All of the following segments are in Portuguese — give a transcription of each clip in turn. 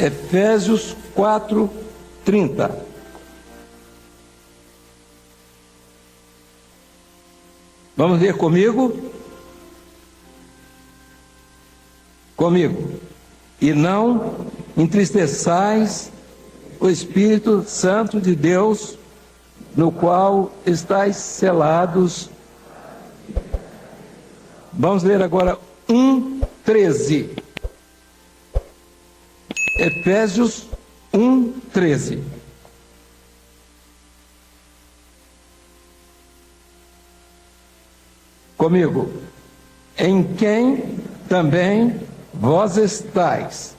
Efésios 4:30. Vamos ler comigo? Comigo. E não entristeçais o Espírito Santo de Deus, no qual estáis selados. Vamos ler agora 1:13. Efésios 1:13. Comigo. Em quem também vós estáis,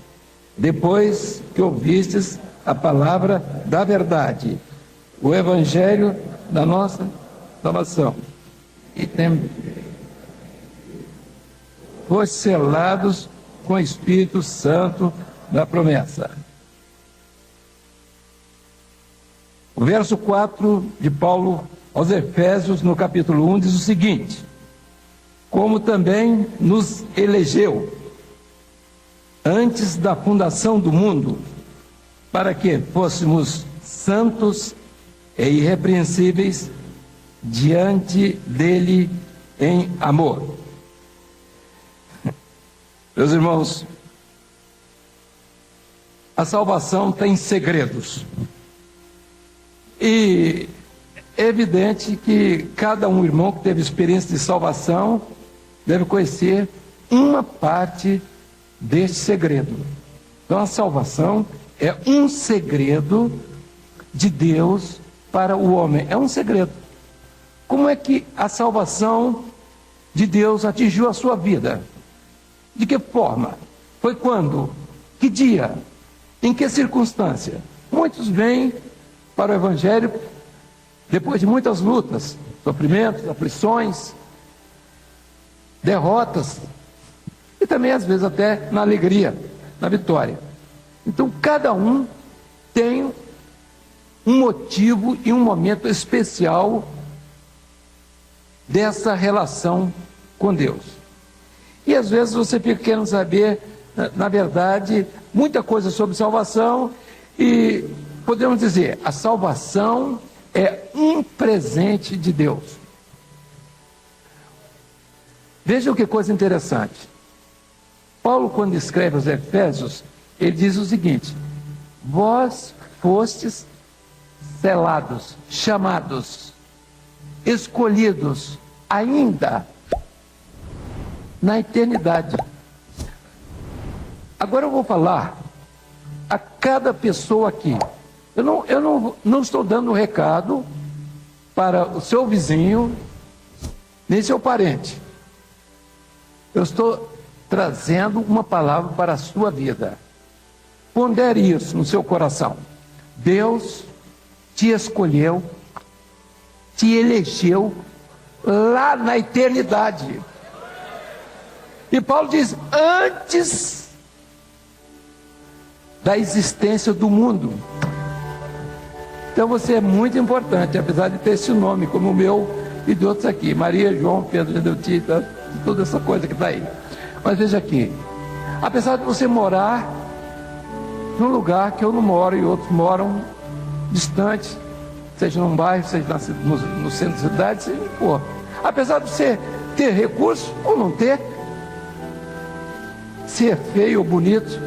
depois que ouvistes a palavra da verdade, o evangelho da nossa salvação, e foste selados com o Espírito Santo da promessa. O verso 4 de Paulo aos Efésios, no capítulo 1, diz o seguinte: como também nos elegeu antes da fundação do mundo, para que fôssemos santos e irrepreensíveis diante dele em amor. Meus irmãos, a salvação tem segredos. E é evidente que cada irmão que teve experiência de salvação deve conhecer uma parte deste segredo. Então a salvação é um segredo de Deus para o homem. É um segredo. Como é que a salvação de Deus atingiu a sua vida? De que forma? Foi quando? Que dia? Em que circunstância? Muitos vêm para o Evangelho depois de muitas lutas, sofrimentos, aflições, derrotas, e também às vezes até na alegria, na vitória. Então cada um tem um motivo e um momento especial dessa relação com Deus. E às vezes você fica querendo saber, na verdade, muita coisa sobre salvação, e podemos dizer, a salvação é um presente de Deus. Vejam que coisa interessante. Paulo, quando escreve aos Efésios, ele diz o seguinte: vós fostes selados, chamados, escolhidos ainda na eternidade. Agora eu vou falar a cada pessoa aqui. Eu não estou dando um recado para o seu vizinho, nem seu parente. Eu estou trazendo uma palavra para a sua vida. Pondere isso no seu coração. Deus te escolheu, te elegeu lá na eternidade. E Paulo diz, antes da existência do mundo. Então você é muito importante, apesar de ter esse nome, como o meu e de outros aqui, Maria, João, Pedro, Gedeutita, toda essa coisa que está aí. Mas veja aqui, apesar de você morar num lugar que eu não moro e outros moram distante, seja num bairro, seja no centro da cidade, seja onde for. Apesar de você ter recurso ou não ter, ser feio ou bonito,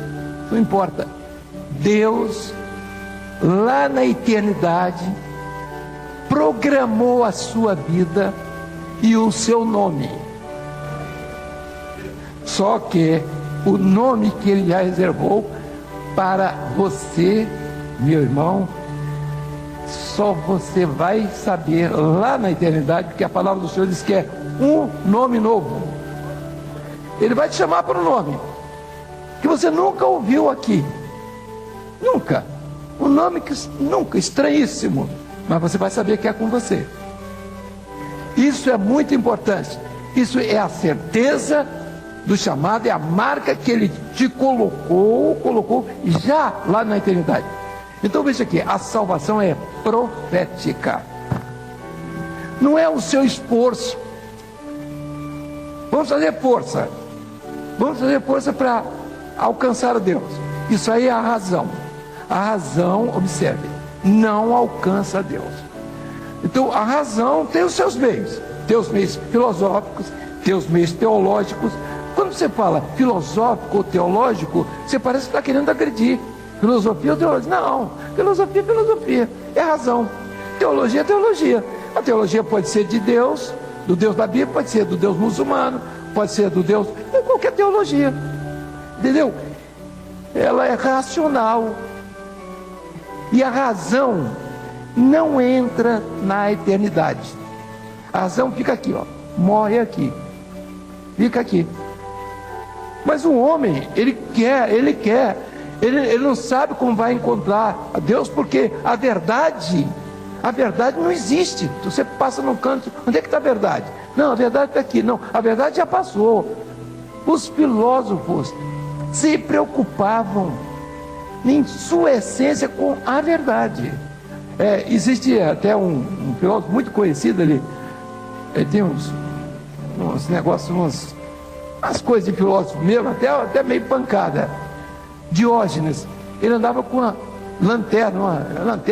não importa. Deus, lá na eternidade, programou a sua vida e o seu nome. Só que o nome que ele já reservou para você, meu irmão, só você vai saber lá na eternidade, porque a palavra do Senhor diz que é um nome novo. Ele vai te chamar por um nome que você nunca ouviu aqui. Nunca. Um nome que nunca, estranhíssimo, mas você vai saber que é com você. Isso é muito importante. Isso é a certeza do chamado, é a marca que ele te colocou já lá na eternidade. Então veja aqui, a salvação é profética. Não é o seu esforço. Vamos fazer força para alcançar a Deus. Isso aí é a razão. A razão, observe, não alcança Deus. Então a razão tem os seus meios. Tem os meios filosóficos, tem os meios teológicos. Quando você fala filosófico ou teológico, você parece que está querendo agredir. Filosofia ou teologia? Não, filosofia é filosofia, é razão. Teologia é teologia. A teologia pode ser de Deus, do Deus da Bíblia, pode ser do Deus muçulmano, pode ser do Deus, qualquer teologia. Entendeu? Ela é racional. E a razão não entra na eternidade. A razão fica aqui, ó, morre aqui, fica aqui. Mas o homem, ele não sabe como vai encontrar a Deus, porque a verdade não existe. Você passa no canto, onde é que está a verdade? Não, a verdade está aqui. Não, a verdade já passou. Os filósofos se preocupavam em sua essência com a verdade. Existe até um filósofo muito conhecido ali, tem uns negócios, umas coisas de filósofo mesmo, até meio pancada. Diógenes, ele andava com uma lanterna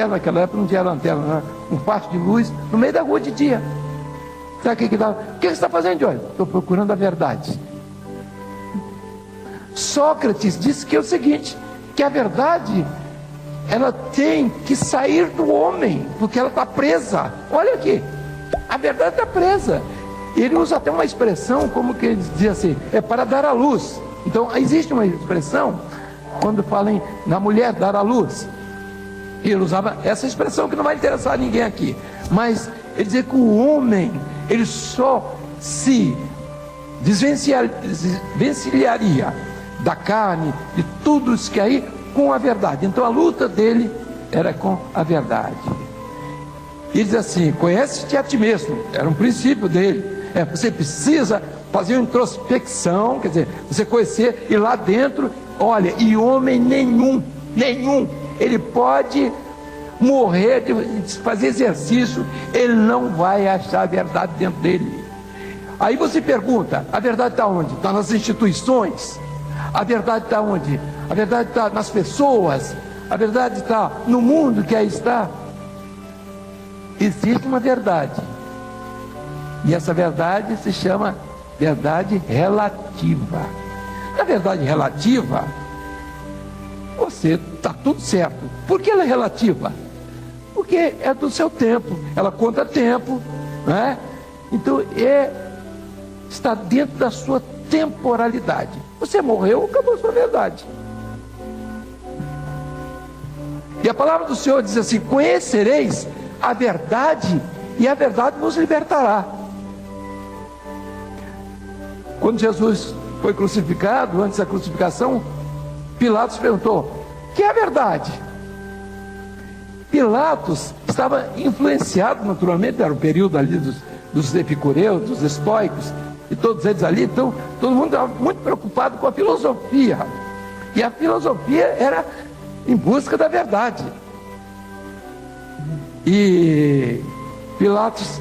naquela época não tinha lanterna, né? Um facho de luz no meio da rua de dia. Sabe o que dava? O que você está fazendo, Diógenes? Estou procurando a verdade. Sócrates disse que é o seguinte, que a verdade ela tem que sair do homem, porque ela está presa. Olha aqui, a verdade está presa. Ele usa até uma expressão, como que ele dizia assim, é para dar à luz. Então existe uma expressão quando falam na mulher dar à luz, ele usava essa expressão que não vai interessar ninguém aqui, mas ele dizia que o homem ele só se desvencilharia da carne, de tudo isso que aí, com a verdade. Então a luta dele era com a verdade. Ele diz assim, conhece-te a ti mesmo, era um princípio dele. Você precisa fazer uma introspecção, quer dizer, você conhecer, e lá dentro, olha, e homem nenhum, ele pode morrer de fazer exercício, ele não vai achar a verdade dentro dele. Aí você pergunta, a verdade está onde? Está nas instituições? A verdade está onde? A verdade está nas pessoas? A verdade está no mundo que aí está? Existe uma verdade, e essa verdade se chama verdade relativa. Na verdade relativa, você está tudo certo. Por que ela é relativa? Porque é do seu tempo, ela conta tempo, né? Então está dentro da sua temporalidade. Você morreu, acabou a sua verdade. E a palavra do Senhor diz assim, conhecereis a verdade, e a verdade vos libertará. Quando Jesus foi crucificado, antes da crucificação, Pilatos perguntou, que é a verdade? Pilatos estava influenciado naturalmente, era o período ali dos epicureus, dos estoicos, e todos eles ali, então todo mundo estava muito preocupado com a filosofia, e a filosofia era em busca da verdade. E Pilatos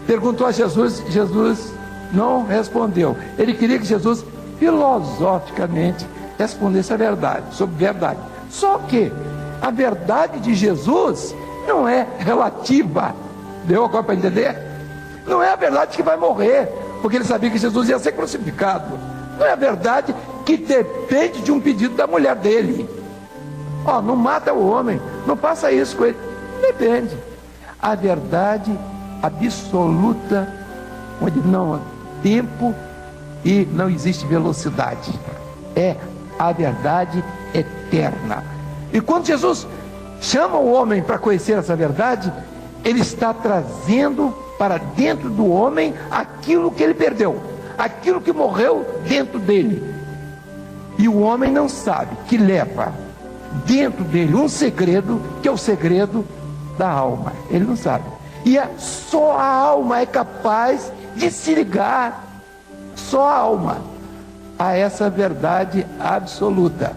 perguntou a Jesus, Jesus não respondeu. Ele queria que Jesus filosoficamente respondesse a verdade, sobre verdade. Só que a verdade de Jesus não é relativa. Deu agora para entender? Não é a verdade que vai morrer, porque ele sabia que Jesus ia ser crucificado. Não é a verdade que depende de um pedido da mulher dele. Não mata o homem, não faça isso com ele. Depende. A verdade absoluta, onde não há tempo e não existe velocidade, é a verdade eterna. E quando Jesus chama o homem para conhecer essa verdade, ele está trazendo para dentro do homem aquilo que ele perdeu, aquilo que morreu dentro dele. E o homem não sabe que leva dentro dele um segredo, que é o segredo da alma. Ele não sabe. E só a alma é capaz de se ligar, só a alma, a essa verdade absoluta.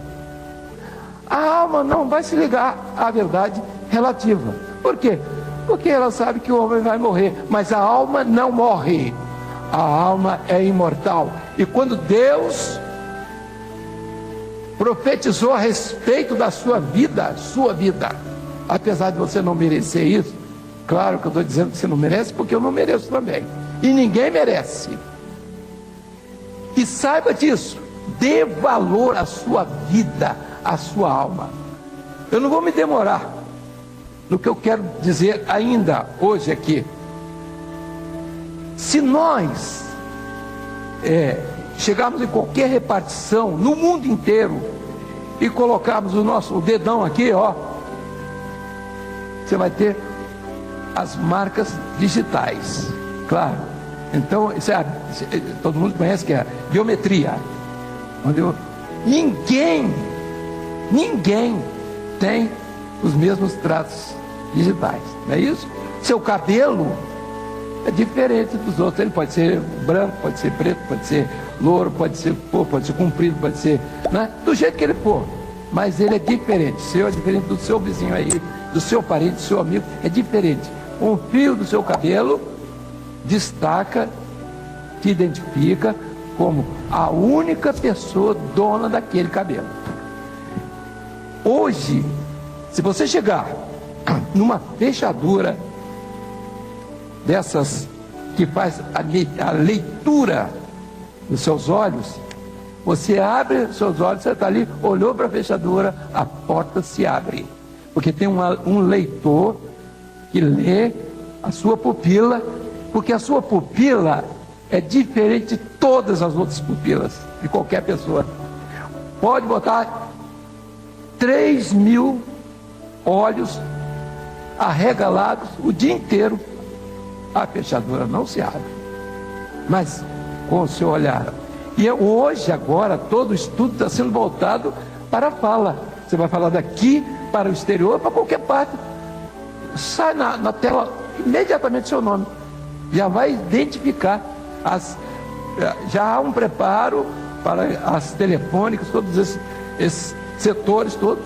A alma não vai se ligar à verdade relativa. Por quê? Porque ela sabe que o homem vai morrer, mas a alma não morre. A alma é imortal. E quando Deus profetizou a respeito da sua vida, apesar de você não merecer isso. Claro que eu estou dizendo que você não merece, porque eu não mereço também, e ninguém merece. E saiba disso, dê valor à sua vida, à sua alma. Eu não vou me demorar no que eu quero dizer ainda hoje aqui. Se nós chegarmos em qualquer repartição no mundo inteiro e colocarmos o dedão aqui, ó, você vai ter as marcas digitais, claro. Então, todo mundo conhece que é a biometria, onde ninguém tem os mesmos traços digitais, não é isso? Seu cabelo é diferente dos outros. Ele pode ser branco, pode ser preto, pode ser louro, pode ser comprido, pode ser, né? Do jeito que ele for, mas ele é diferente. O seu é diferente do seu vizinho aí, do seu parente, do seu amigo, é diferente. Um fio do seu cabelo destaca, te identifica como a única pessoa dona daquele cabelo. Hoje, se você chegar numa fechadura dessas que faz a leitura dos seus olhos, você abre os seus olhos, você está ali, olhou para a fechadura, a porta se abre, porque tem um leitor que lê a sua pupila, porque a sua pupila é diferente de todas as outras pupilas de qualquer pessoa. Pode botar 3.000 olhos arregalados o dia inteiro, a fechadura não se abre, mas com o seu olhar. E hoje, agora, todo o estudo está sendo voltado para a fala. Você vai falar daqui para o exterior, para qualquer parte, sai na tela imediatamente seu nome, já vai identificar já há um preparo para as telefônicas, todos esses setores todos,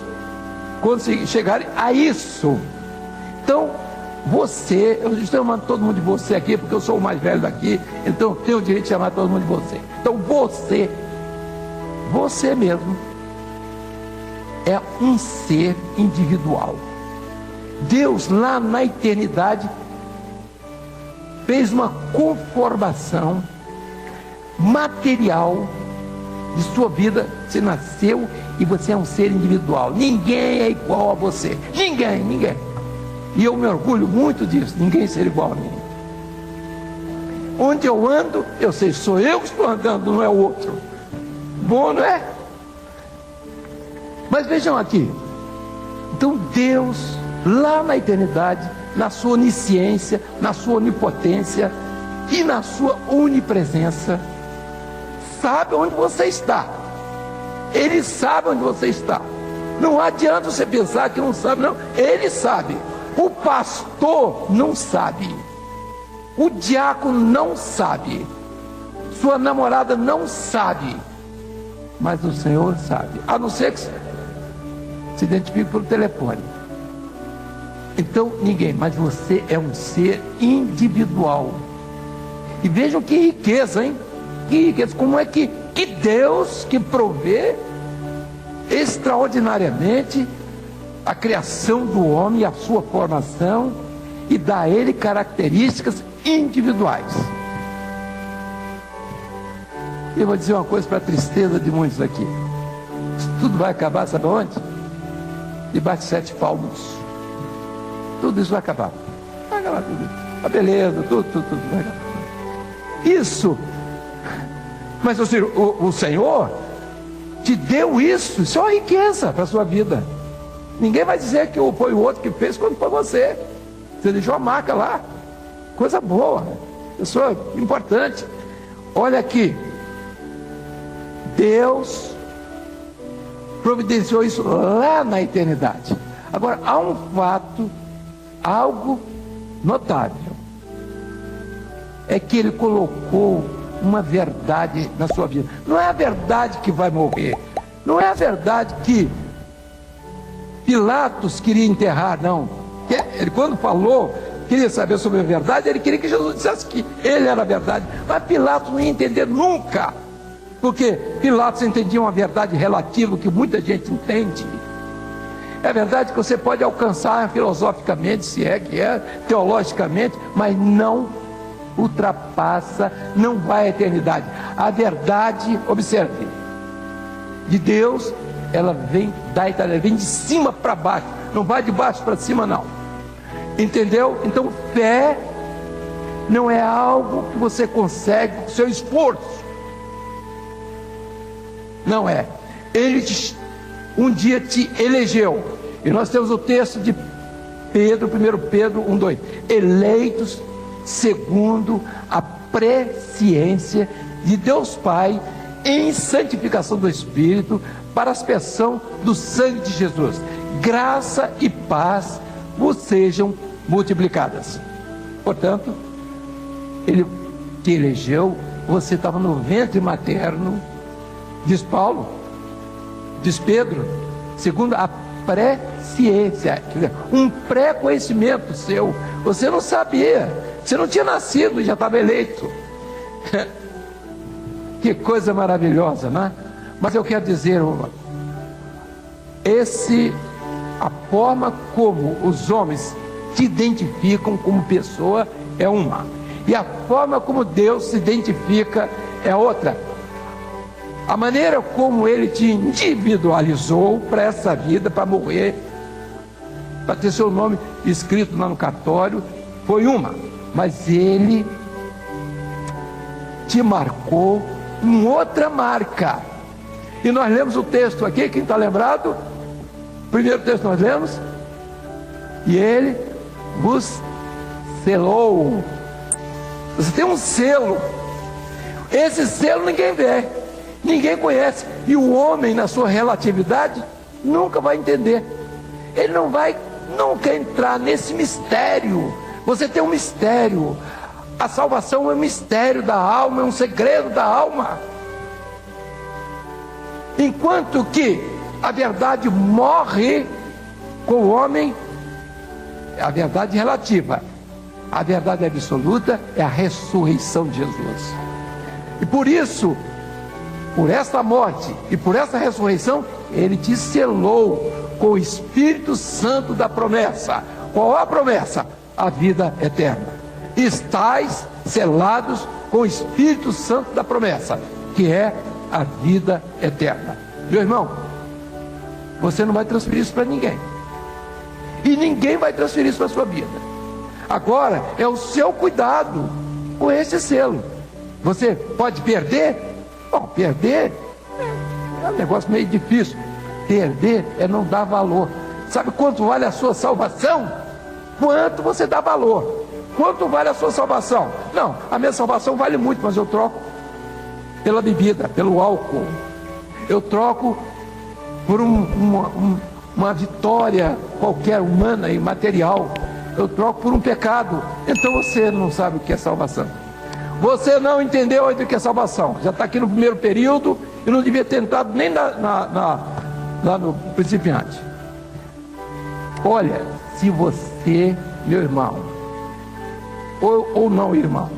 quando chegarem a isso. Então, eu estou chamando todo mundo de você aqui, porque eu sou o mais velho daqui, então eu tenho o direito de chamar todo mundo de você. Então você mesmo é um ser individual. Deus, lá na eternidade, fez uma conformação material de sua vida. Você nasceu e você é um ser individual. Ninguém é igual a você. Ninguém. E eu me orgulho muito disso, ninguém ser igual a mim. Onde eu ando, eu sei, sou eu que estou andando, não é o outro. Bom, não é? Mas vejam aqui. Então Deus, lá na eternidade, na sua onisciência, na sua onipotência e na sua onipresença, sabe onde você está. Ele sabe onde você está. Não adianta você pensar que não sabe, não. Ele sabe. O pastor não sabe, o diácono não sabe, sua namorada não sabe, mas o Senhor sabe, a não ser que se identifique pelo telefone. Então ninguém, mas você é um ser individual. E vejam que riqueza, hein? Que riqueza, como é que Deus que provê extraordinariamente a criação do homem e a sua formação, e dá a ele características individuais. Eu vou dizer uma coisa para a tristeza de muitos aqui. Isso tudo vai acabar, sabe onde? Debaixo de 7 palmos. Tudo isso vai acabar. Vai acabar tudo isso. A beleza, tudo vai acabar. Isso. Mas o Senhor te deu isso. Isso é uma riqueza para a sua vida. Ninguém vai dizer que foi o outro que fez quando foi você. Você deixou a marca lá. Coisa boa. Pessoa importante. Olha aqui. Deus providenciou isso lá na eternidade. Agora, há um fato, algo notável. É que Ele colocou uma verdade na sua vida. Não é a verdade que vai morrer. Não é a verdade que Pilatos queria enterrar, não. Ele, quando falou, queria saber sobre a verdade, ele queria que Jesus dissesse que ele era a verdade. Mas Pilatos não ia entender nunca Porque Pilatos entendia uma verdade relativa que muita gente entende. É verdade que você pode alcançar filosoficamente, se é que é, teologicamente, mas não ultrapassa, não vai à eternidade. A verdade, observe, de Deus, ela vem da eternidade, vem de cima para baixo, não vai de baixo para cima não. Entendeu? Então fé não é algo que você consegue com seu esforço. Não é. Ele um dia te elegeu. E nós temos o texto de Pedro, 1 Pedro 1:2. Eleitos segundo a presciência de Deus Pai, em santificação do Espírito, para a aspersão do sangue de Jesus. Graça e paz vos sejam multiplicadas. Portanto, ele te elegeu, você estava no ventre materno, diz Paulo, diz Pedro, segundo a presciência, quer dizer, um pré-conhecimento seu. Você não sabia, você não tinha nascido e já estava eleito. Que coisa maravilhosa, né? Mas eu quero dizer, a forma como os homens se identificam como pessoa é uma, e a forma como Deus se identifica é outra. A maneira como ele te individualizou para essa vida, para morrer, para ter seu nome escrito lá no cartório, foi uma, mas ele te marcou com outra marca. E nós lemos o texto aqui, quem está lembrado? O primeiro texto nós lemos, e ele vos selou. Você tem um selo. Esse selo ninguém vê, ninguém conhece, e o homem na sua relatividade nunca vai entender. Ele não vai nunca entrar nesse mistério. Você tem um mistério. A salvação é um mistério da alma, é um segredo da alma. Enquanto que a verdade morre com o homem, é a verdade relativa. A verdade absoluta é a ressurreição de Jesus. E por isso, por esta morte e por essa ressurreição, ele te selou com o Espírito Santo da promessa. Qual é a promessa? A vida eterna. Estais selados com o Espírito Santo da promessa, que é a vida eterna. Meu irmão, você não vai transferir isso para ninguém, e ninguém vai transferir isso para a sua vida. Agora é o seu cuidado com esse selo. Você pode perder? Bom, perder é um negócio meio difícil. Perder é não dar valor. Sabe quanto vale a sua salvação? Quanto você dá valor? Quanto vale a sua salvação? Não, a minha salvação vale muito, mas eu troco pela bebida, pelo álcool. Eu troco por uma vitória qualquer, humana e material. Eu troco por um pecado. Então você não sabe o que é salvação. Você não entendeu ainda o que é salvação. Já está aqui no primeiro período e não devia ter entrado nem lá no principiante. Olha, se você, meu irmão, ou não, irmão,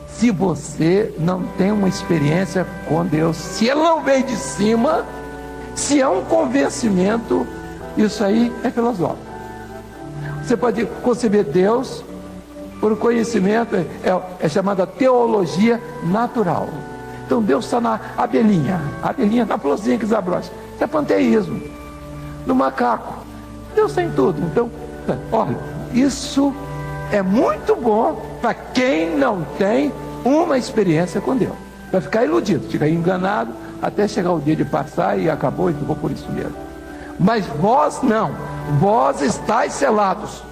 se você não tem uma experiência com Deus, se ele não veio de cima, se é um convencimento, isso aí é filosófico. Você pode conceber Deus por conhecimento, é chamada teologia natural. Então Deus está na abelhinha na florzinha que desabrocha. Isso é panteísmo. No macaco, Deus tem tudo. Então, olha, isso é muito bom para quem não tem uma experiência com Deus. Vai ficar iludido, fica enganado, até chegar o dia de passar e acabou e ficou por isso mesmo. Mas vós não, vós estáis selados.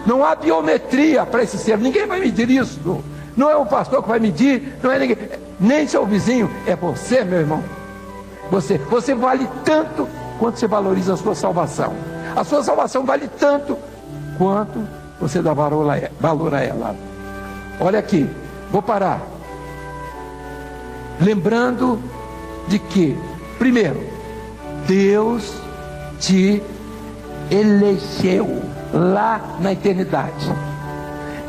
Não há biometria para esse selo, ninguém vai medir isso. Não é o pastor que vai medir, não é ninguém, nem seu vizinho, é você, meu irmão. Você vale tanto quanto você valoriza a sua salvação. A sua salvação vale tanto quanto você dá valor a ela. Olha aqui, vou parar. Lembrando de que, primeiro, Deus te elegeu lá na eternidade,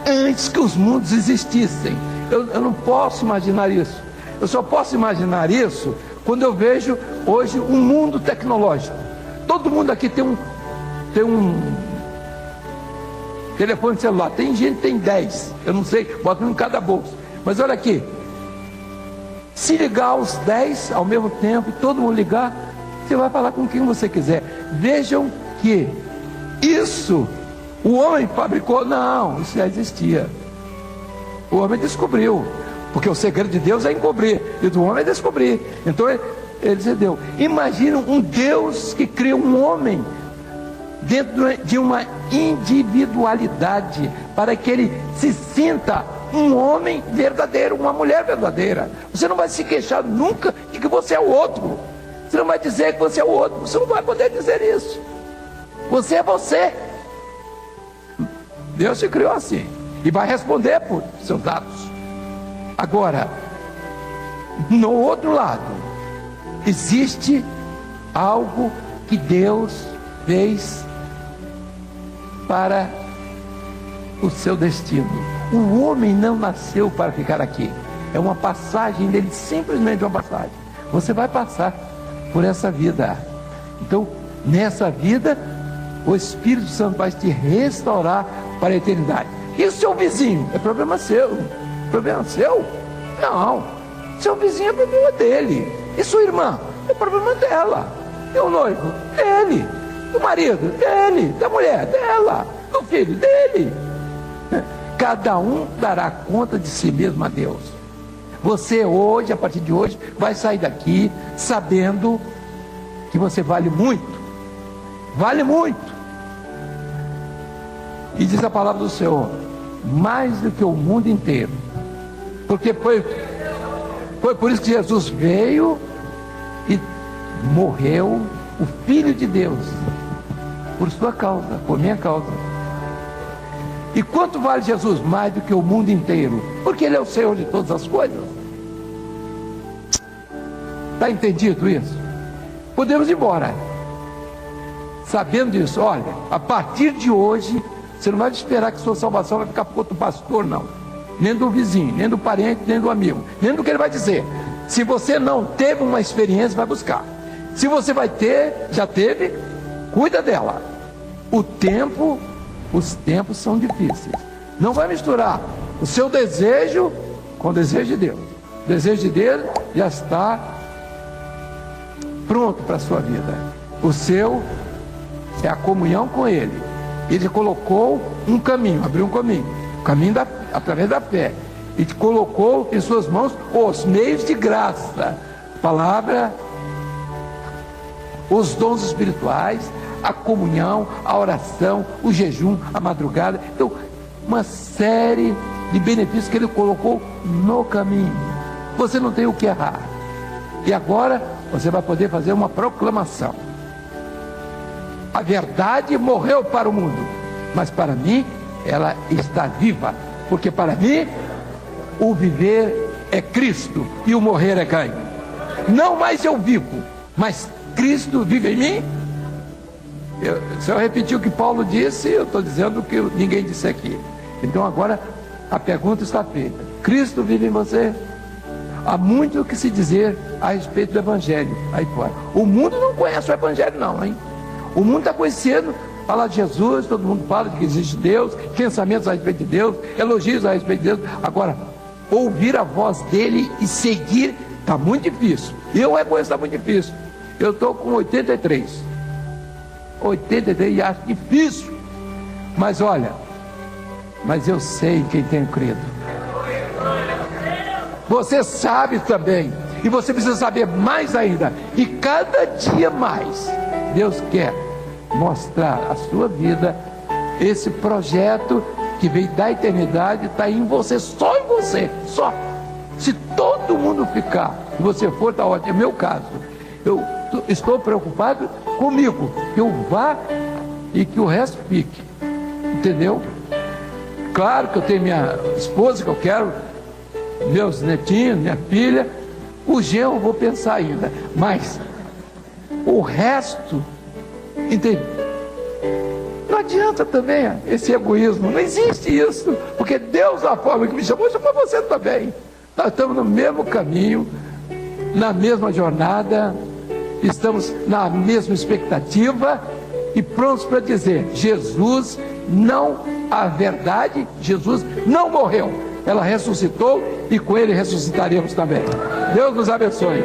antes que os mundos existissem. Eu não posso imaginar isso. Eu só posso imaginar isso quando eu vejo hoje um mundo tecnológico. Todo mundo aqui tem um telefone celular. Tem gente que tem 10, eu não sei, bota um em cada bolso. Mas olha aqui, se ligar os 10 ao mesmo tempo, todo mundo ligar, você vai falar com quem você quiser. Vejam que isso o homem fabricou? Não, isso já existia. O homem descobriu, porque o segredo de Deus é encobrir, e do homem é descobrir. Então ele deu. Imagina um Deus que cria um homem dentro de uma individualidade, para que ele se sinta um homem verdadeiro, uma mulher verdadeira. Você não vai se queixar nunca de que você é o outro. Você não vai dizer que você é o outro. Você não vai poder dizer isso. Você é você. Deus te criou assim e vai responder por seus atos. Agora, no outro lado, existe algo que Deus fez para o seu destino. O homem não nasceu para ficar aqui. É uma passagem dele, simplesmente uma passagem. Você vai passar por essa vida. Então, nessa vida, o Espírito Santo vai te restaurar para a eternidade. E o seu vizinho? É problema seu. Problema seu? Não. Seu vizinho é problema dele. E sua irmã? É problema dela. E o noivo? Dele. Do marido? Dele. Da mulher? Dela. Do filho? Dele. Cada um dará conta de si mesmo a Deus. Você hoje, a partir de hoje, vai sair daqui sabendo que você vale muito. Vale muito. E diz a palavra do Senhor, mais do que o mundo inteiro. Porque foi por isso que Jesus veio e morreu, o Filho de Deus, por sua causa, por minha causa. E quanto vale Jesus? Mais do que o mundo inteiro, porque Ele é o Senhor de todas as coisas. Está entendido isso? Podemos ir embora, sabendo disso. Olha, a partir de hoje, você não vai esperar que sua salvação vai ficar por outro pastor, não. Nem do vizinho, nem do parente, nem do amigo, nem do que ele vai dizer. Se você não teve uma experiência, vai buscar. Se você vai ter, já teve, cuida dela. Os tempos são difíceis. Não vai misturar o seu desejo com o desejo de Deus. O desejo de Deus já está pronto para a sua vida. O seu é a comunhão com Ele. Ele colocou um caminho, abriu um caminho, através da fé. E te colocou em suas mãos os meios de graça, a palavra, os dons espirituais, a comunhão, a oração, o jejum, a madrugada. Então, uma série de benefícios que Ele colocou no caminho. Você não tem o que errar. E agora você vai poder fazer uma proclamação. A verdade morreu para o mundo, mas para mim ela está viva, porque para mim o viver é Cristo e o morrer é ganho. Não mais eu vivo, mas Cristo vive em mim. Se eu repetir o que Paulo disse, eu estou dizendo o que ninguém disse aqui. Então agora a pergunta está feita: Cristo vive em você? Há muito o que se dizer a respeito do Evangelho aí fora. O mundo não conhece o Evangelho não, hein? O mundo está conhecendo, falar de Jesus, todo mundo fala de que existe Deus, pensamentos a respeito de Deus, elogios a respeito de Deus. Agora, ouvir a voz dele e seguir está muito difícil. Eu reconheço que está muito difícil. Eu estou com 83 e acho difícil. Mas olha, mas eu sei em quem tenho crido. Você sabe também, e você precisa saber mais ainda. E cada dia mais Deus quer mostrar a sua vida, esse projeto que veio da eternidade, está em você, só em você, só. Se todo mundo ficar, e você for, está ótimo. É meu caso. Eu estou preocupado comigo, que eu vá e que o resto fique, entendeu? Claro que eu tenho minha esposa, que eu quero, meus netinhos, minha filha, o genro eu vou pensar ainda, mas o resto, entende? Não adianta também esse egoísmo, não existe isso, porque Deus, da forma que me chamou você também. Nós estamos no mesmo caminho, na mesma jornada, estamos na mesma expectativa e prontos para dizer: Jesus não, a verdade, Jesus não morreu, ela ressuscitou e com ele ressuscitaremos também. Deus nos abençoe.